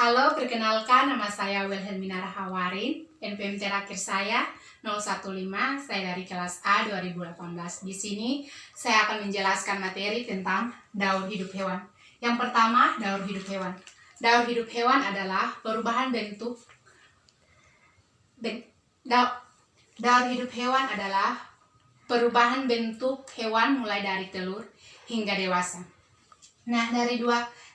Halo, perkenalkan nama saya Wilhelmina Rahawarin. NPM terakhir saya 015, saya dari kelas A 2018. Di sini saya akan menjelaskan materi tentang daur hidup hewan. Yang pertama, daur hidup hewan. Daur hidup hewan adalah perubahan bentuk. Daur hidup hewan adalah perubahan bentuk hewan mulai dari telur hingga dewasa. Nah,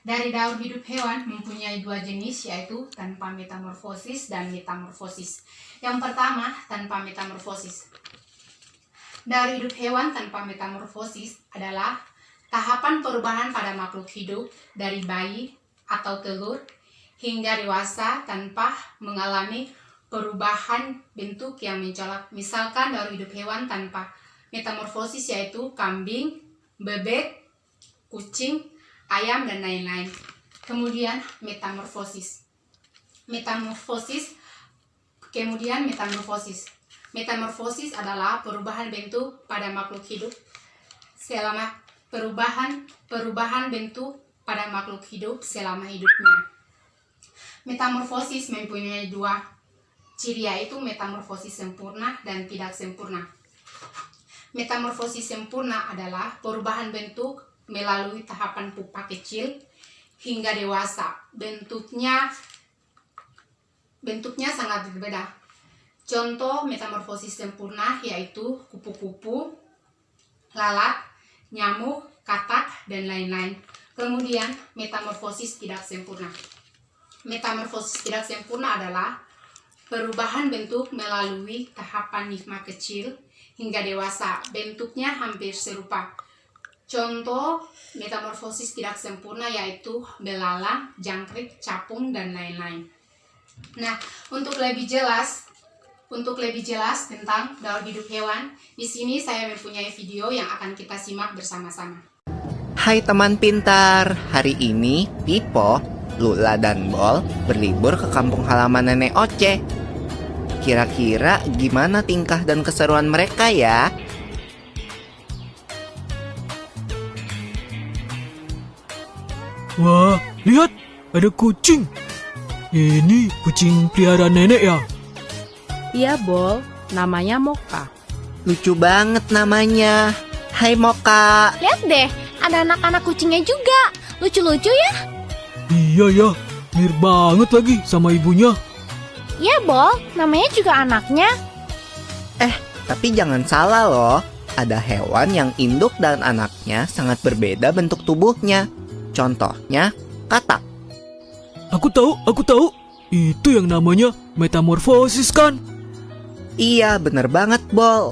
dari daur hidup hewan mempunyai dua jenis, yaitu tanpa metamorfosis dan metamorfosis. Yang pertama, tanpa metamorfosis. Daur hidup hewan tanpa metamorfosis adalah tahapan perubahan pada makhluk hidup dari bayi atau telur hingga dewasa tanpa mengalami perubahan bentuk yang mencolok. Misalkan daur hidup hewan tanpa metamorfosis yaitu kambing, bebek, kucing, ayam, dan lain-lain. Kemudian metamorfosis. Metamorfosis adalah perubahan bentuk pada makhluk hidup selama perubahan bentuk pada makhluk hidup selama hidupnya. Metamorfosis mempunyai dua ciri, yaitu metamorfosis sempurna dan tidak sempurna. Metamorfosis sempurna adalah perubahan bentuk melalui tahapan pupa kecil hingga dewasa. Bentuknya sangat berbeda. Contoh metamorfosis sempurna yaitu kupu-kupu, lalat, nyamuk, katak, dan lain-lain. Kemudian metamorfosis tidak sempurna. Metamorfosis tidak sempurna adalah perubahan bentuk melalui tahapan nigma kecil hingga dewasa. Bentuknya hampir serupa. Contoh metamorfosis tidak sempurna yaitu belalang, jangkrik, capung, dan lain-lain. Nah, untuk lebih jelas tentang daur hidup hewan, di sini saya mempunyai video yang akan kita simak bersama-sama. Hai teman pintar, hari ini Pipo, Lula, dan Bol berlibur ke kampung halaman Nenek Oce. Kira-kira gimana tingkah dan keseruan mereka ya? Wah, lihat, ada kucing. Ini kucing peliharaan nenek ya? Iya, Bol. Namanya Moka. Lucu banget namanya. Hai Moka. Lihat deh, ada anak-anak kucingnya juga. Lucu-lucu ya? Iya ya, mirip banget lagi sama ibunya. Iya, Bol. Namanya juga anaknya. Tapi jangan salah loh. Ada hewan yang induk dan anaknya sangat berbeda bentuk tubuhnya. Contohnya, katak. Aku tahu. Itu yang namanya metamorfosis kan? Iya, bener banget, Bol.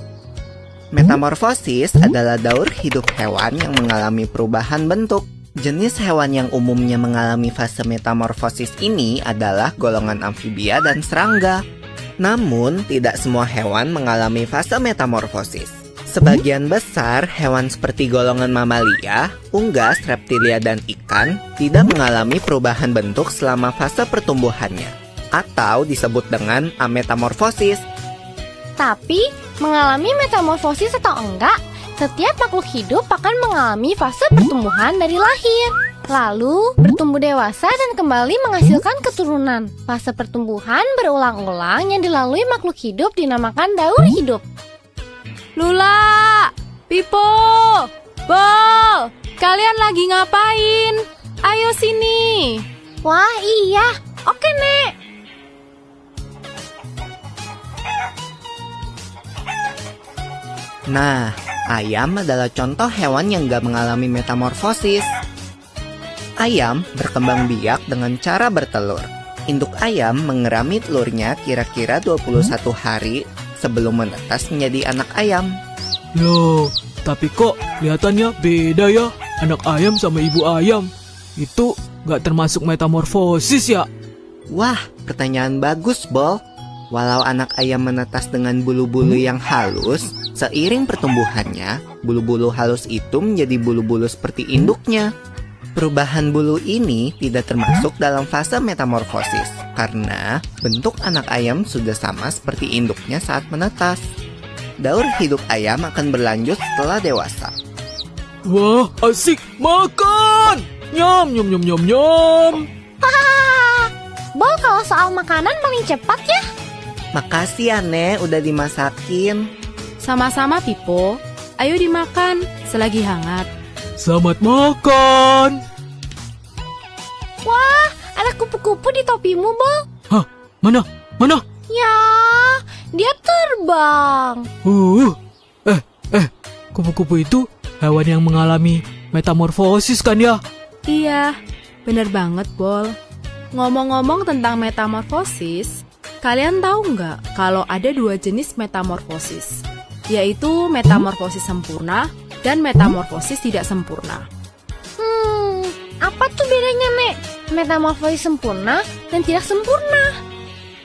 Metamorfosis adalah daur hidup hewan yang mengalami perubahan bentuk. Jenis hewan yang umumnya mengalami fase metamorfosis ini adalah golongan amfibia dan serangga. Namun, tidak semua hewan mengalami fase metamorfosis. Sebagian besar hewan seperti golongan mamalia, unggas, reptilia, dan ikan tidak mengalami perubahan bentuk selama fase pertumbuhannya, atau disebut dengan ametamorfosis. Tapi, mengalami metamorfosis atau enggak, setiap makhluk hidup akan mengalami fase pertumbuhan dari lahir. Lalu, bertumbuh dewasa dan kembali menghasilkan keturunan. Fase pertumbuhan berulang-ulang yang dilalui makhluk hidup dinamakan daur hidup. Lula, Pipo, Bol, kalian lagi ngapain? Ayo sini. Wah, iya. Oke, Nek. Nah, ayam adalah contoh hewan yang gak mengalami metamorfosis. Ayam berkembang biak dengan cara bertelur. Induk ayam mengerami telurnya kira-kira 21 hari sebelum menetas menjadi anak ayam. Loh, tapi kok kelihatannya beda ya anak ayam sama ibu ayam. Itu gak termasuk metamorfosis ya? Wah, pertanyaan bagus, Bol. Walau anak ayam menetas dengan bulu-bulu yang halus, seiring pertumbuhannya, bulu-bulu halus itu menjadi bulu-bulu seperti induknya. Perubahan bulu ini tidak termasuk dalam fase metamorfosis, karena bentuk anak ayam sudah sama seperti induknya saat menetas. Daur hidup ayam akan berlanjut setelah dewasa. Wah, asik, makan! Nyam, nyam, nyam, nyam, nyam. soal makanan paling cepat ya. Makasih ya, Nek, udah dimasakin. Sama-sama, Pipo. Ayo dimakan selagi hangat. Selamat makan. Wah, ada kupu-kupu di topimu, Bol. Hah, mana? Mana? Ya, dia terbang. Kupu-kupu itu hewan yang mengalami metamorfosis kan ya? Iya, bener banget, Bol. Ngomong-ngomong tentang metamorfosis, kalian tahu nggak kalau ada 2 jenis metamorfosis, yaitu metamorfosis sempurna dan metamorfosis tidak sempurna. Apa tuh bedanya, Nek? Metamorfosis sempurna dan tidak sempurna.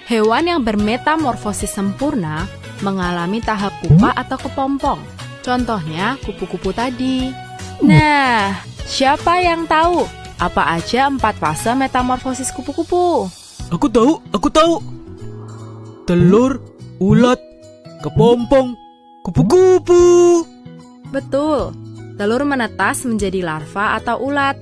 Hewan yang bermetamorfosis sempurna mengalami tahap pupa atau kepompong. Contohnya kupu-kupu tadi. Nah, siapa yang tahu apa aja 4 fase metamorfosis kupu-kupu? Aku tahu. Telur, ulat, kepompong, kupu-kupu. Betul, telur menetas menjadi larva atau ulat.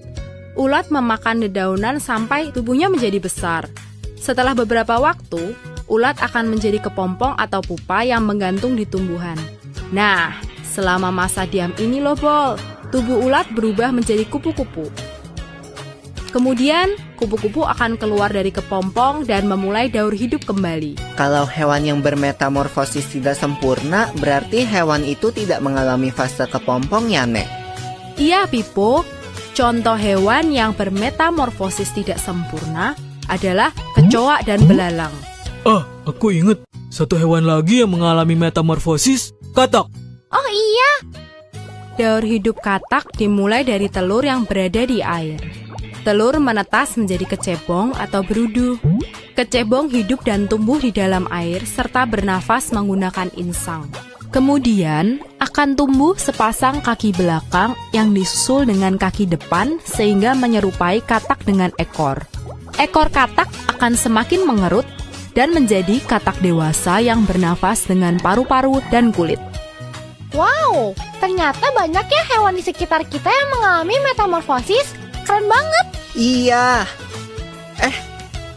Ulat memakan dedaunan sampai tubuhnya menjadi besar. Setelah beberapa waktu, ulat akan menjadi kepompong atau pupa yang menggantung di tumbuhan. Nah, selama masa diam ini loh, Bol, tubuh ulat berubah menjadi kupu-kupu. Kemudian, kupu-kupu akan keluar dari kepompong dan memulai daur hidup kembali. Kalau hewan yang bermetamorfosis tidak sempurna, berarti hewan itu tidak mengalami fase kepompong ya, Nek? Iya, Pipo. Contoh hewan yang bermetamorfosis tidak sempurna adalah kecoa dan belalang. Aku inget. Satu hewan lagi yang mengalami metamorfosis, katak. Oh iya, Daur hidup katak dimulai dari telur yang berada di air. Telur menetas menjadi kecebong atau berudu. Kecebong hidup dan tumbuh di dalam air serta bernafas menggunakan insang. Kemudian akan tumbuh sepasang kaki belakang yang disusul dengan kaki depan sehingga menyerupai katak dengan ekor. Ekor katak akan semakin mengerut dan menjadi katak dewasa yang bernafas dengan paru-paru dan kulit. wow, ternyata banyak ya hewan di sekitar kita yang mengalami metamorfosis. Keren banget. Iya.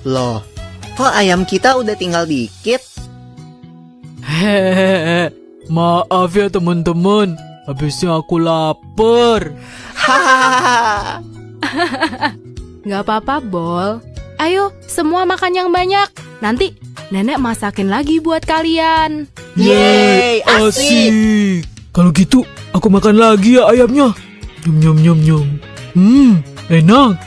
Loh, kok ayam kita udah tinggal dikit? Hehehe. Maaf ya teman-teman. Habisnya aku lapar. Hahaha. Gak apa-apa, Bol. Ayo, semua makan yang banyak. Nanti nenek masakin lagi buat kalian. Yeay, asik. Kalau gitu, aku makan lagi ya ayamnya. Nyum nyum nyum nyum. Enak.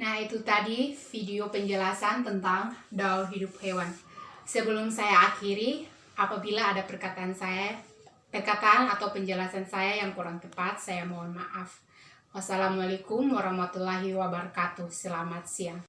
Nah, itu tadi video penjelasan tentang daur hidup hewan. Sebelum saya akhiri, apabila ada perkataan atau penjelasan saya yang kurang tepat, saya mohon maaf. Wassalamualaikum warahmatullahi wabarakatuh. Selamat siang.